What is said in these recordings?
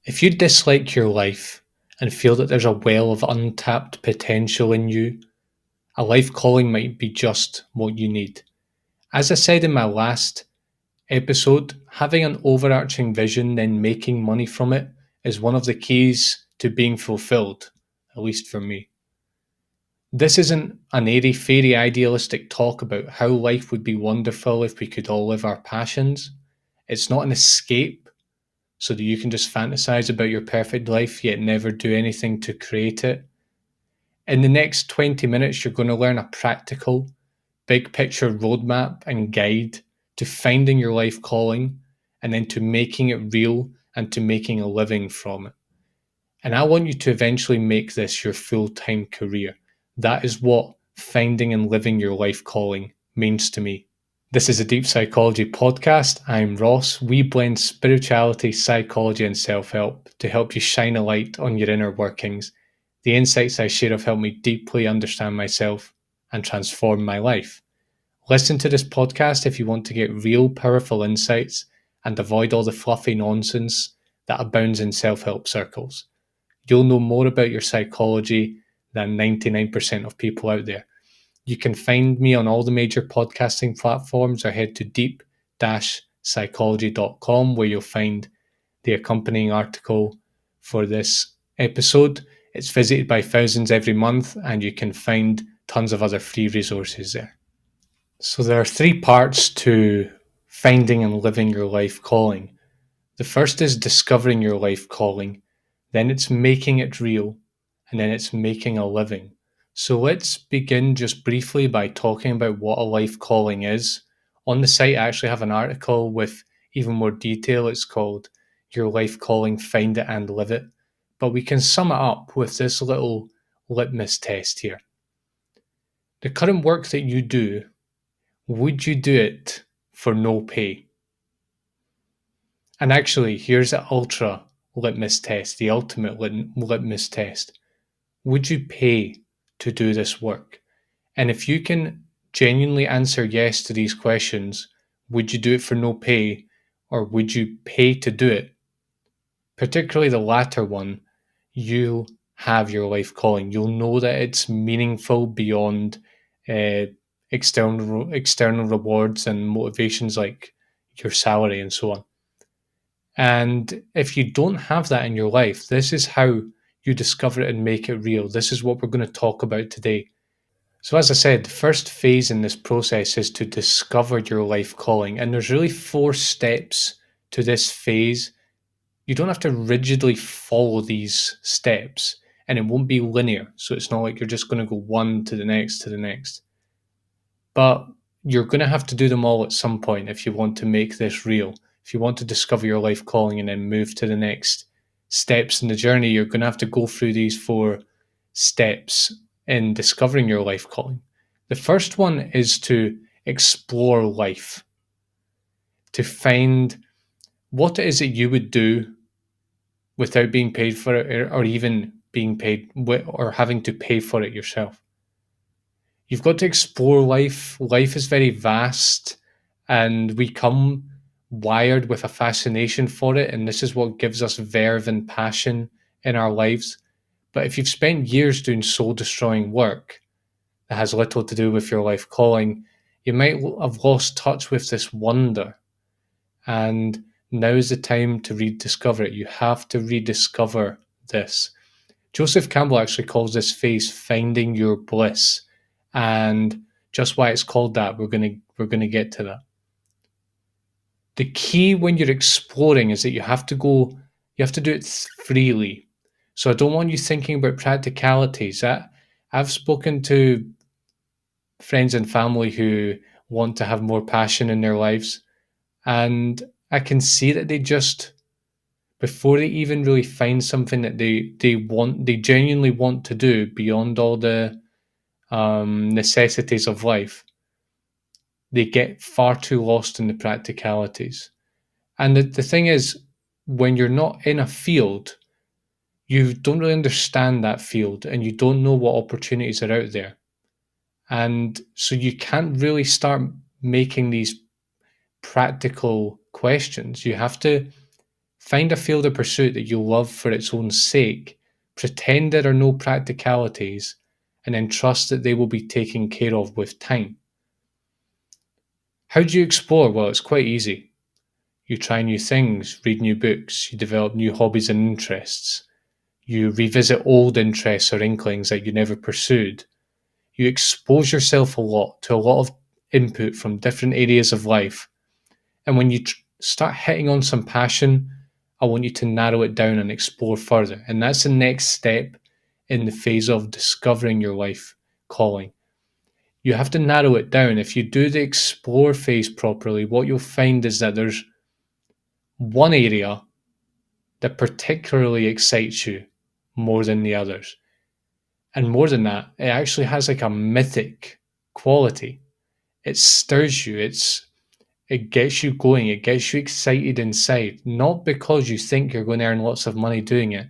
If you dislike your life and feel that there's a well of untapped potential in you, a life calling might be just what you need. As I said in my last episode, having an overarching vision, then making money from it, is one of the keys to being fulfilled, at least for me. This isn't an airy-fairy idealistic talk about how life would be wonderful if we could all live our passions. It's not an escape so that you can just fantasize about your perfect life yet never do anything to create it. In the next 20 minutes, you're going to learn a practical, big picture roadmap and guide to finding your life calling and then to making it real and to making a living from it. And I want you to eventually make this your full-time career. That is what finding and living your life calling means to me. This is a Deep Psychology podcast. I'm Ross. We blend spirituality, psychology, and self-help to help you shine a light on your inner workings. The insights I share have helped me deeply understand myself and transform my life. Listen to this podcast if you want to get real, powerful insights and avoid all the fluffy nonsense that abounds in self-help circles. You'll know more about your psychology than 99% of people out there. You can find me on all the major podcasting platforms or head to deep-psychology.com where you'll find the accompanying article for this episode. It's visited by thousands every month and you can find tons of other free resources there. So there are three parts to finding and living your life calling. The first is discovering your life calling, then it's making it real, and then it's making a living. So let's begin just briefly by talking about what a life calling is. On the site, I actually have an article with even more detail. It's called Your Life Calling, Find It and Live It. But we can sum it up with this little litmus test here. The current work that you do, would you do it for no pay? And actually, here's the ultra litmus test, the ultimate litmus test. Would you pay to do this work? And if you can genuinely answer yes to these questions, would you do it for no pay or would you pay to do it? Particularly the latter one, you'll have your life calling. You'll know that it's meaningful beyond uh, external rewards and motivations like your salary and so on. And if you don't have that in your life, this is how you discover it and make it real. This is what we're going to talk about today. So, as I said, the first phase in this process is to discover your life calling. And there's really 4 steps to this phase. You don't have to rigidly follow these steps, and it won't be linear. So, it's not like you're just going to go one to the next to the next. But you're going to have to do them all at some point if you want to make this real. If you want to discover your life calling and then move to the next steps in the journey, you're going to have to go through these 4 steps in discovering your life calling. The first one is to explore life, to find what it is that you would do without being paid for it or even being paid or having to pay for it yourself. You've got to explore life. Life is very vast and we come wired with a fascination for it. And this is what gives us verve and passion in our lives. But if you've spent years doing soul destroying work that has little to do with your life calling, you might have lost touch with this wonder. And now is the time to rediscover it. You have to rediscover this. Joseph Campbell actually calls this phase finding your bliss. And just why it's called that, we're going to get to that. The key when you're exploring is that you have to do it freely. So I don't want you thinking about practicalities. I've spoken to friends and family who want to have more passion in their lives, and I can see that they just, before they even really find something that they genuinely want to do beyond all the necessities of life, they get far too lost in the practicalities. And the thing is, when you're not in a field, you don't really understand that field and you don't know what opportunities are out there. And so you can't really start making these practical questions. You have to Find a field of pursuit that you love for its own sake, pretend there are no practicalities, and then trust that they will be taken care of with time. How do you explore? Well, it's quite easy. You try new things, read new books, you develop new hobbies and interests, you revisit old interests or inklings that you never pursued. You expose yourself a lot to a lot of input from different areas of life. And when you start hitting on some passion, I want you to narrow it down and explore further. And that's the next step in the phase of discovering your life calling. You have to narrow it down. If you do the explore phase properly, what you'll find is that there's one area that particularly excites you more than the others. And more than that, it actually has like a mythic quality. It stirs you, it gets you going, it gets you excited inside, not because you think you're going to earn lots of money doing it,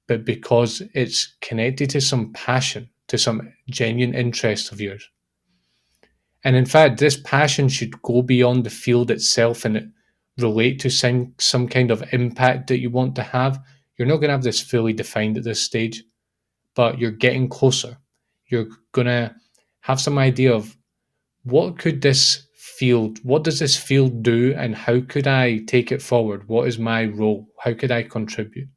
but because it's connected to some passion, to some genuine interest of yours. And in fact, this passion should go beyond the field itself and it relate to some kind of impact that you want to have. You're not going to have this fully defined at this stage, but you're getting closer. You're going to have some idea of what does this field do, and how could I take it forward? What is my role? How could I contribute?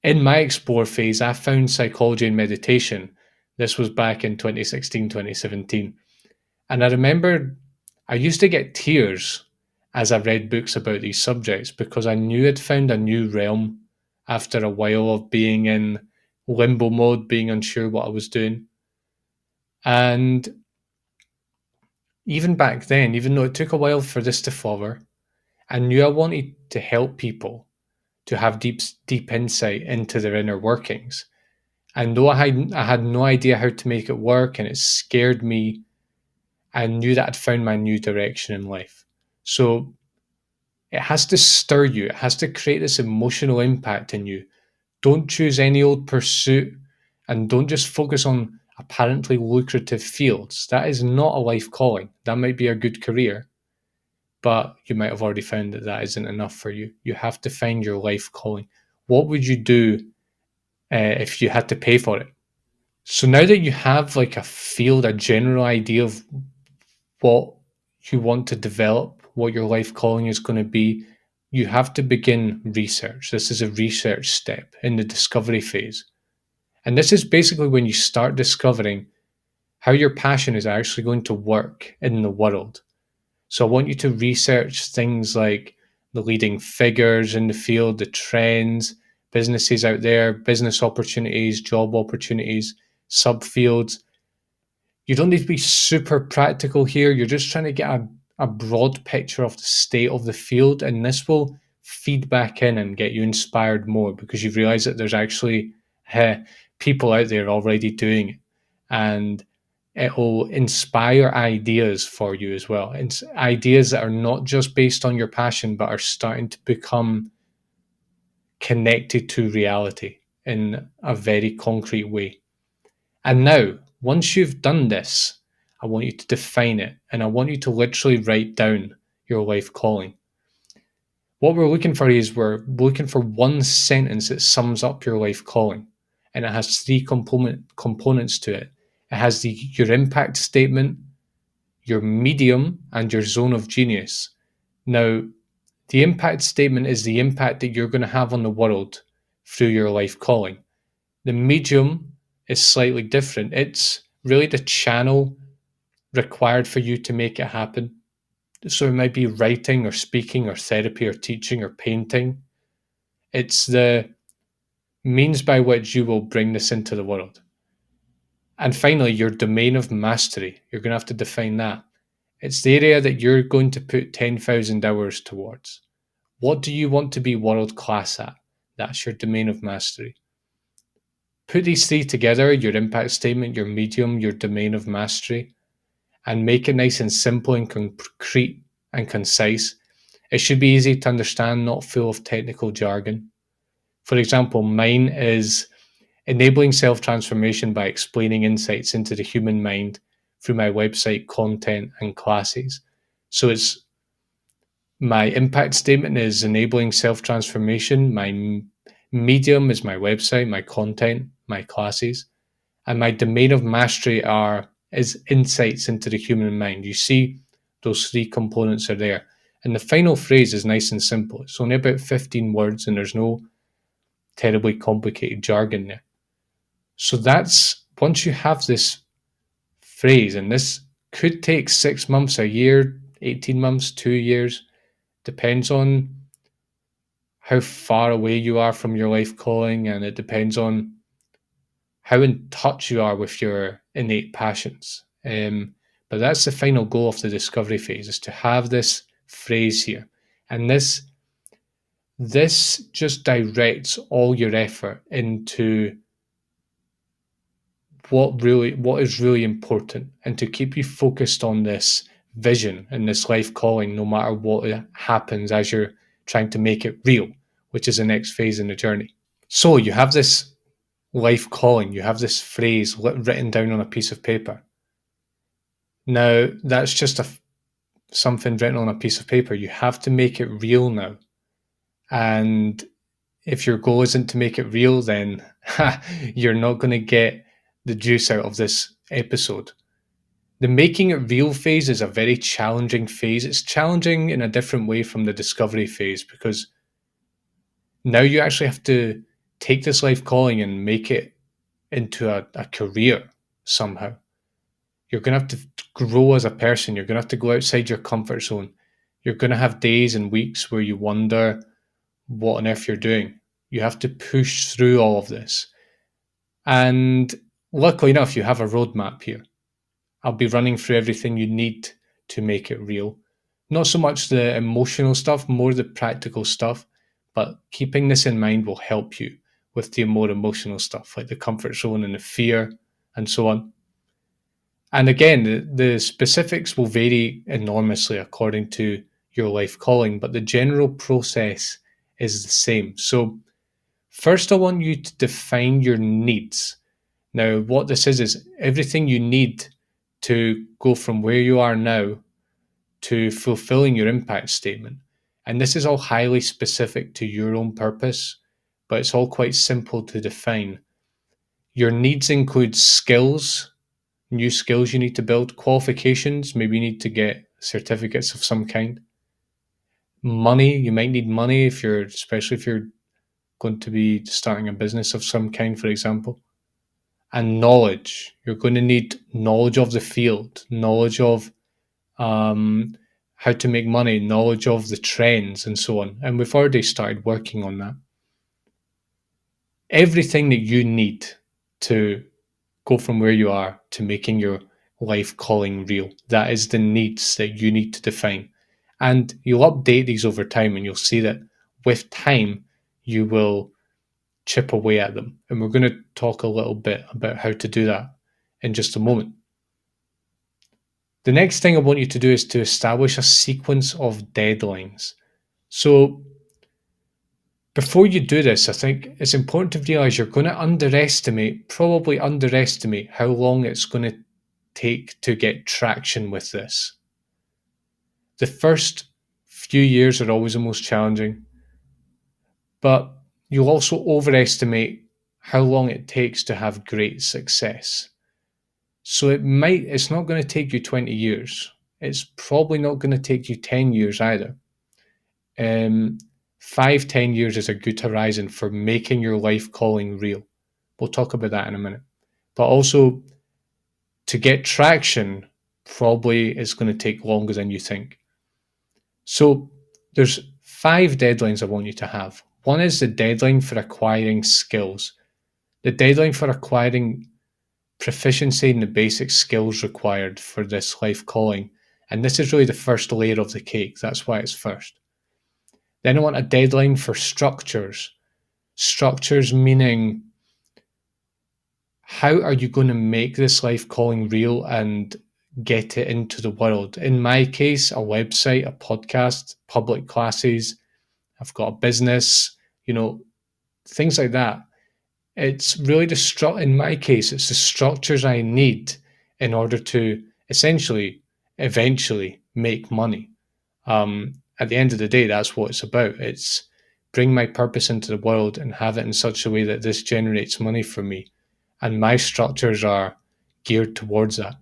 In my explore phase, I found psychology and meditation. This was back in 2016, 2017. And I remember I used to get tears as I read books about these subjects because I knew I'd found a new realm after a while of being in limbo mode, being unsure what I was doing. And even back then, even though it took a while for this to flower, I knew I wanted to help people to have deep insight into their inner workings. And though I had no idea how to make it work and it scared me, I knew that I'd found my new direction in life. So it has to stir you. It has to create this emotional impact in you. Don't choose any old pursuit and don't just focus on apparently lucrative fields. That is not a life calling. That might be a good career, but you might have already found that that isn't enough for you. You have to find your life calling. What would you do if you had to pay for it? So now that you have like a field, a general idea of what you want to develop, what your life calling is going to be, you have to begin research. This is a research step in the discovery phase. And this is basically when you start discovering how your passion is actually going to work in the world. So I want you to research things like the leading figures in the field, the trends, businesses out there, business opportunities, job opportunities, subfields. You don't need to be super practical here. You're just trying to get a broad picture of the state of the field, and this will feed back in and get you inspired more because you've realized that there's actually people out there already doing it. And it will inspire ideas for you as well. It's ideas that are not just based on your passion, but are starting to become connected to reality in a very concrete way. And now, once you've done this, I want you to define it and I want you to literally write down your life calling. What we're looking for is we're looking for one sentence that sums up your life calling. And it has three components to it. It has your impact statement, your medium, and your zone of genius. Now, the impact statement is the impact that you're going to have on the world through your life calling. The medium is slightly different. It's really the channel required for you to make it happen. So it might be writing or speaking or therapy or teaching or painting. It's the means by which you will bring this into the world. And finally, your domain of mastery. You're going to have to define that. It's the area that you're going to put 10,000 hours towards. What do you want to be world class at? That's your domain of mastery. Put these three together, your impact statement, your medium, your domain of mastery, and make it nice and simple and concrete and concise. It should be easy to understand, not full of technical jargon. For example, mine is enabling self-transformation by explaining insights into the human mind through my website content and classes. So it's My impact statement is enabling self-transformation. My medium is my website, my content, my classes. And my domain of mastery is insights into the human mind. You see, those three components are there. And the final phrase is nice and simple. It's only about 15 words and there's no terribly complicated jargon there. So that's once you have this phrase, and this could take 6 months, a year, 18 months, 2 years, depends on how far away you are from your life calling, and it depends on how in touch you are with your innate passions. But that's the final goal of the discovery phase, is to have this phrase here. And this just directs all your effort into what is really important, and to keep you focused on this vision and this life calling, no matter what happens as you're trying to make it real, which is the next phase in the journey. So you have this life calling, you have this phrase written down on a piece of paper. Now that's just something written on a piece of paper. You have to make it real now. And if your goal isn't to make it real, then you're not going to get the juice out of this episode. The making it real phase is a very challenging phase. It's challenging in a different way from the discovery phase, because now you actually have to take this life calling and make it into a career somehow. You're going to have to grow as a person. You're going to have to go outside your comfort zone. You're going to have days and weeks where you wonder what on earth you're doing. You have to push through all of this. And luckily enough, you have a roadmap here. I'll be running through everything you need to make it real. Not so much the emotional stuff, more the practical stuff, but keeping this in mind will help you with the more emotional stuff, like the comfort zone and the fear and so on. And again, the specifics will vary enormously according to your life calling, but the general process is the same. So first, I want you to define your needs. Now, what this is everything you need to go from where you are now to fulfilling your impact statement. And this is all highly specific to your own purpose, but it's all quite simple to define. Your needs include skills, new skills you need to build, qualifications, maybe you need to get certificates of some kind. Money, you might need money especially if you're going to be starting a business of some kind, for example. And knowledge, you're going to need knowledge of the field, knowledge of how to make money, knowledge of the trends, and so on. And we've already started working on that. Everything that you need to go from where you are to making your life calling real, that is the needs that you need to define. And you'll update these over time, and you'll see that with time, you will chip away at them. And we're going to talk a little bit about how to do that in just a moment. The next thing I want you to do is to establish a sequence of deadlines. So before you do this, I think it's important to realize you're going to probably underestimate how long it's going to take to get traction with this. The first few years are always the most challenging, but you'll also overestimate how long it takes to have great success. So it's not going to take you 20 years. It's probably not going to take you 10 years either. 5-10 years is a good horizon for making your life calling real. We'll talk about that in a minute. But also, to get traction, probably it's going to take longer than you think. So there's 5 deadlines I want you to have. One is the deadline for acquiring skills. The deadline for acquiring proficiency in the basic skills required for this life calling. And this is really the first layer of the cake. That's why it's first. Then I want a deadline for structures. Structures meaning, how are you going to make this life calling real and get it into the world? In my case, a website, a podcast, public classes, I've got a business, things like that. It's really in my case, it's the structures I need in order to essentially, eventually make money. And At the end of the day, that's what it's about. It's bring my purpose into the world and have it in such a way that this generates money for me. And my structures are geared towards that.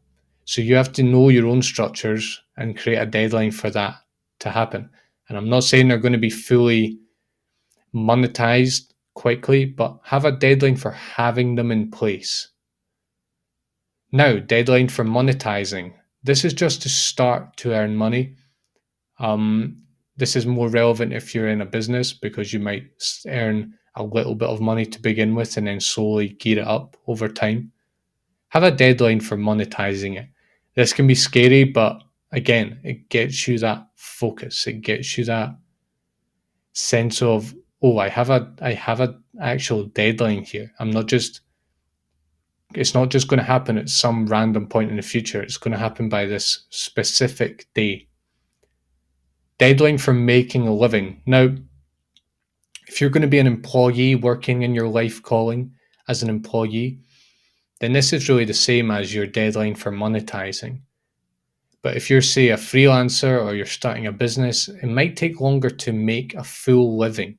So you have to know your own structures and create a deadline for that to happen. And I'm not saying they're going to be fully monetized quickly, but have a deadline for having them in place. Now, deadline for monetizing. This is just to start to earn money. This is more relevant if you're in a business because you might earn a little bit of money to begin with and then slowly gear it up over time. Have a deadline for monetizing it. This can be scary, but again, it gets you that focus. It gets you that sense of, oh, I have a actual deadline here. It's not just going to happen at some random point in the future. It's going to happen by this specific day. Deadline for making a living. Now, if you're going to be an employee working in your life calling as an employee, then this is really the same as your deadline for monetizing. But if you're, say, a freelancer or you're starting a business, it might take longer to make a full living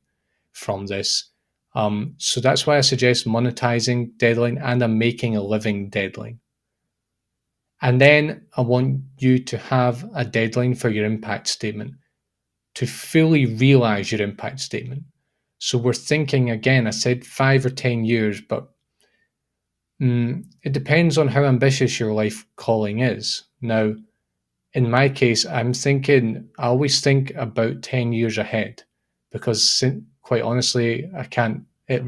from this. So that's why I suggest monetizing deadline and a making a living deadline. And then I want you to have a deadline for your impact statement to fully realize your impact statement. So we're thinking, again, I said 5 or 10 years, but it depends on how ambitious your life calling is. Now, in my case, I always think about 10 years ahead because quite honestly, I find it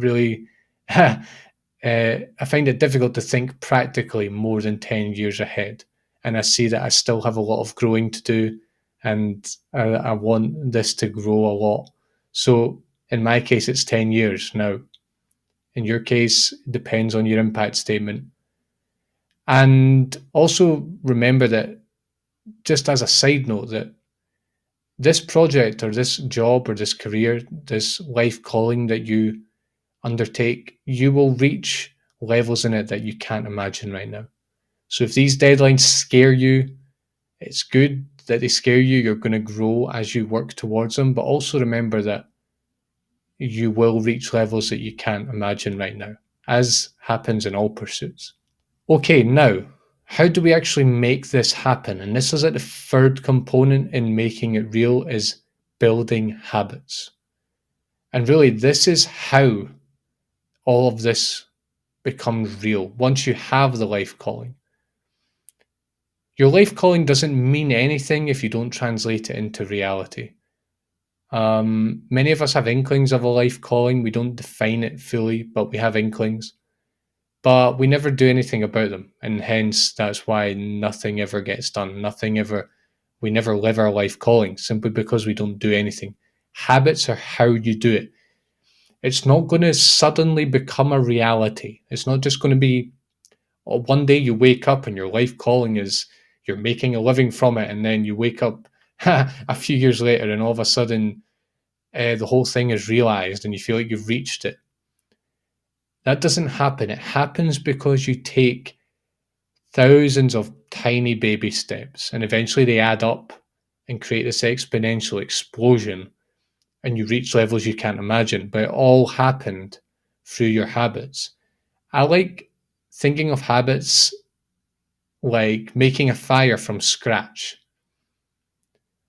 difficult to think practically more than 10 years ahead. And I see that I still have a lot of growing to do and I want this to grow a lot. So in my case, it's 10 years. Now, in your case, it depends on your impact statement. And also remember that, just as a side note, that this project or this job or this career, this life calling that you undertake, you will reach levels in it that you can't imagine right now. So if these deadlines scare you, it's good that they scare you. You're going to grow as you work towards them, but also remember that you will reach levels that you can't imagine right now, as happens in all pursuits. Okay, now, how do we actually make this happen? And this is like the third component in making it real, is building habits. And really, this is how all of this becomes real once you have the life calling. Your life calling doesn't mean anything if you don't translate it into reality. Many of us have inklings of a life calling. We don't define it fully, but we have inklings. But we never do anything about them. And hence, that's why nothing ever gets done. We never live our life calling simply because we don't do anything. Habits are how you do it. It's not going to suddenly become a reality. It's not just going to be one day you wake up and your life calling is you're making a living from it, and then you wake up a few years later and all of a sudden the whole thing is realized and you feel like you've reached it. That doesn't happen. It happens because you take thousands of tiny baby steps and eventually they add up and create this exponential explosion and you reach levels you can't imagine. But it all happened through your habits. I like thinking of habits like making a fire from scratch.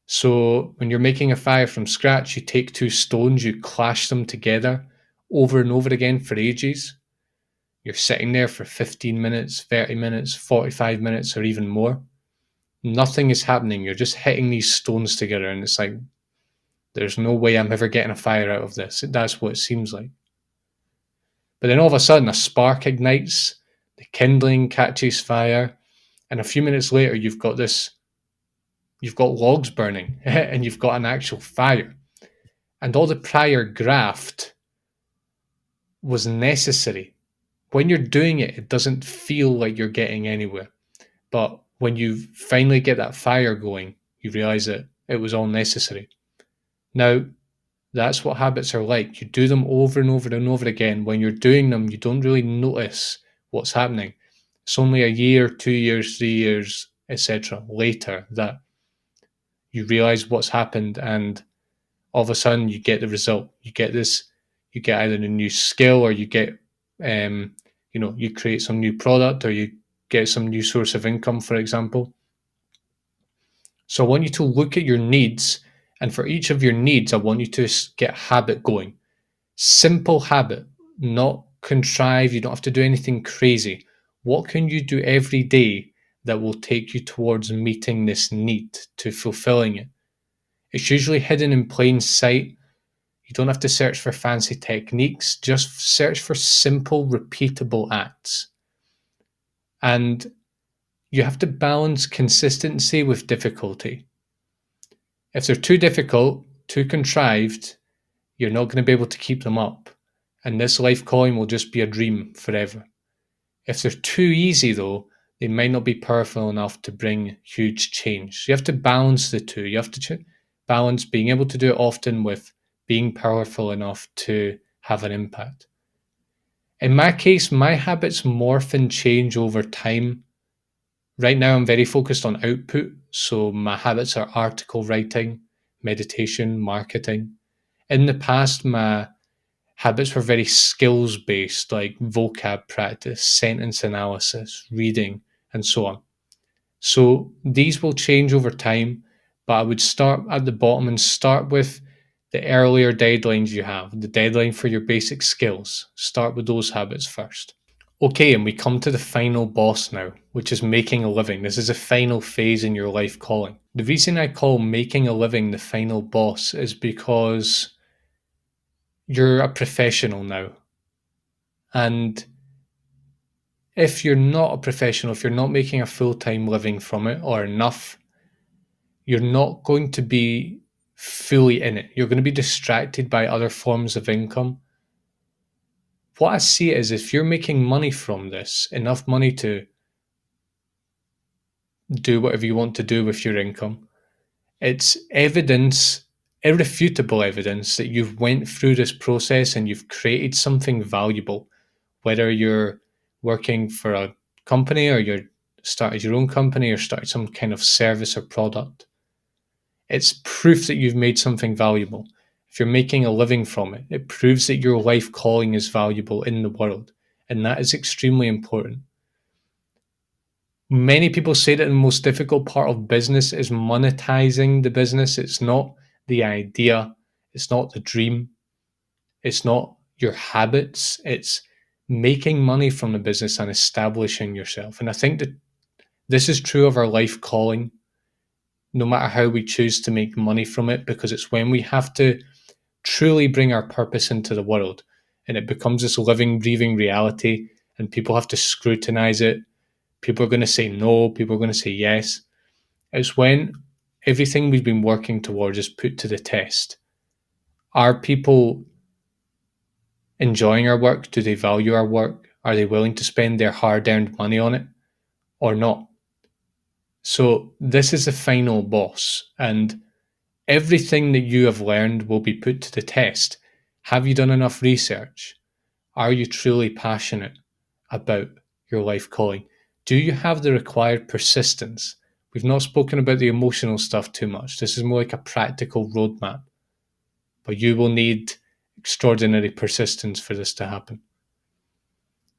So when you're making a fire from scratch, you take two stones, you clash them together over and over again for ages. You're sitting there for 15 minutes, 30 minutes, 45 minutes, or even more. Nothing is happening. You're just hitting these stones together, and it's like, there's no way I'm ever getting a fire out of this. That's what it seems like. But then all of a sudden, a spark ignites, the kindling catches fire, and a few minutes later, you've got logs burning, and you've got an actual fire. And all the prior graft was necessary. When you're doing it, it doesn't feel like you're getting anywhere. But when you finally get that fire going, you realize that it was all necessary. Now, that's what habits are like. You do them over and over and over again. When you're doing them, you don't really notice what's happening. It's only a year, 2 years, 3 years, etc. later that You realize what's happened, and all of a sudden you get the result. You get either a new skill, or you get, you create some new product, or you get some new source of income, for example. So I want you to look at your needs, and for each of your needs, I want you to get a habit going. Simple habit, not contrived. You don't have to do anything crazy. What can you do every day that will take you towards meeting this need, to fulfilling it? It's usually hidden in plain sight. You don't have to search for fancy techniques, just search for simple, repeatable acts. And you have to balance consistency with difficulty. If they're too difficult, too contrived, you're not going to be able to keep them up. And this life calling will just be a dream forever. If they're too easy, though, they might not be powerful enough to bring huge change. So you have to balance the two. You have to balance being able to do it often with being powerful enough to have an impact. In my case, my habits morph and change over time. Right now, I'm very focused on output. So my habits are article writing, meditation, marketing. In the past, my habits were very skills based, like vocab practice, sentence analysis, reading, and so on. So these will change over time, but I would start at the bottom and start with the earlier deadlines you have, the deadline for your basic skills. Start with those habits first. Okay, and we come to the final boss now, which is making a living. This is a final phase in your life calling. The reason I call making a living the final boss is because you're a professional now. And if you're not a professional, if you're not making a full-time living from it or enough, you're not going to be fully in it. You're going to be distracted by other forms of income. What I see is, if you're making money from this, enough money to do whatever you want to do with your income, it's evidence, irrefutable evidence, that you've went through this process and you've created something valuable, whether you're working for a company, or you're started your own company, or started some kind of service or product. It's proof that you've made something valuable. If you're making a living from it, it proves that your life calling is valuable in the world. And that is extremely important. Many people say that the most difficult part of business is monetizing the business. It's not the idea, it's not the dream, it's not your habits, it's making money from the business and establishing yourself. And I think that this is true of our life calling, no matter how we choose to make money from it, because it's when we have to truly bring our purpose into the world and it becomes this living, breathing reality, and people have to scrutinize it. People are going to say no, people are going to say yes. It's when everything we've been working towards is put to the test. Are people enjoying our work? Do they value our work? Are they willing to spend their hard-earned money on it or not? So this is the final boss, and everything that you have learned will be put to the test. Have you done enough research? Are you truly passionate about your life calling? Do you have the required persistence? We've not spoken about the emotional stuff too much. This is more like a practical roadmap. But you will need extraordinary persistence for this to happen.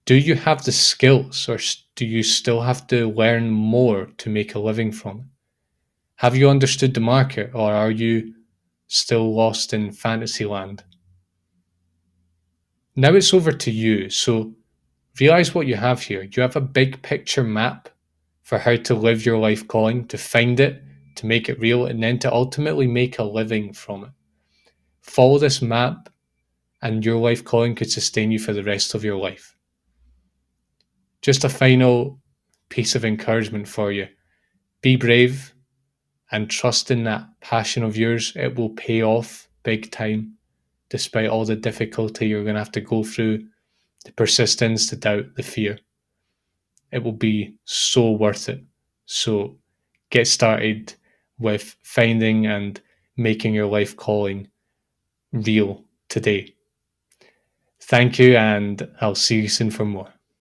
Do you have the skills, or do you still have to learn more to make a living from it? Have you understood the market, or are you still lost in fantasy land? Now it's over to you. So realize what you have here. You have a big picture map for how to live your life calling, to find it, to make it real, and then to ultimately make a living from it. Follow this map, and your life calling could sustain you for the rest of your life. Just a final piece of encouragement for you. Be brave and trust in that passion of yours. It will pay off big time, despite all the difficulty you're going to have to go through, the persistence, the doubt, the fear. It will be so worth it. So get started with finding and making your life calling real today. Thank you, and I'll see you soon for more.